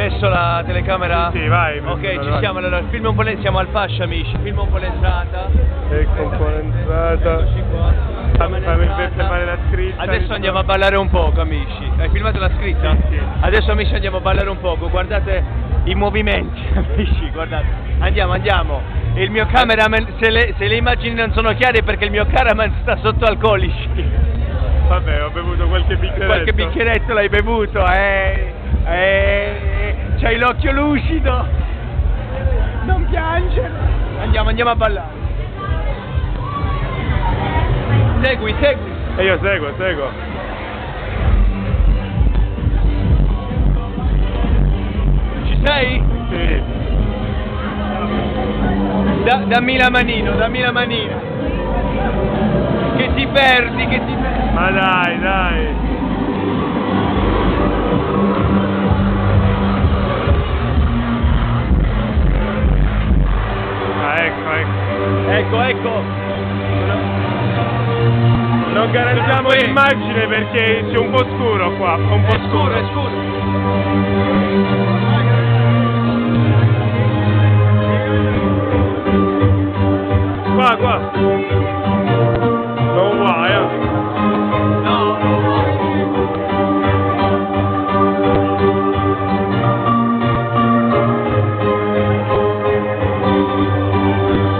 messo la telecamera? Sì, vai. Ok, ci siamo, allora filma un po' siamo al fascio amici, filma un po' l'entrata. Ecco un po' l'entrata. Eccoci qua. Fammi fermare la scritta. Adesso andiamo a ballare un poco amici. Hai filmato la scritta? Sì. Adesso amici andiamo a ballare un poco, guardate i movimenti amici, guardate. Andiamo. Il mio cameraman, se le immagini non sono chiare è perché il mio cameraman sta sotto alcolici. Vabbè, ho bevuto qualche bicchieretto. Qualche bicchieretto l'hai bevuto, c'hai l'occhio lucido. Non piangere. Andiamo a ballare. Segui. E io seguo. Ci sei? Sì. Dammi la manina. Che ti perdi. Ma dai. Ecco. Non garantiamo l'immagine perché c'è un po' scuro qua, un po' scuro. È scuro. Qua. Non vai, No.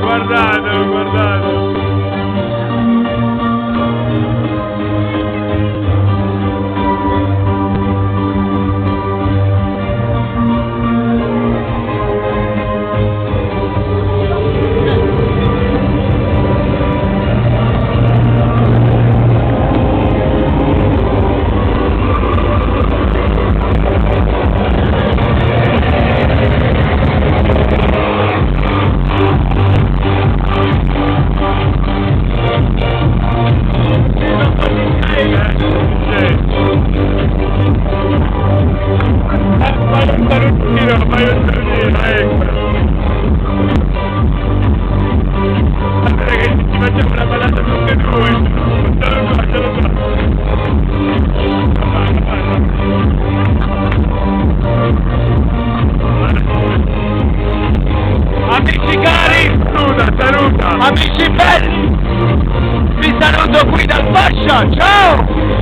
Guardatelo. Fai un salutino, ecco. Guarda che ci facciamo una ballata tutti e due. Guardalo qua. Amici cari! Saluta! Amici belli! Vi saluto qui dal fascia! Ciao!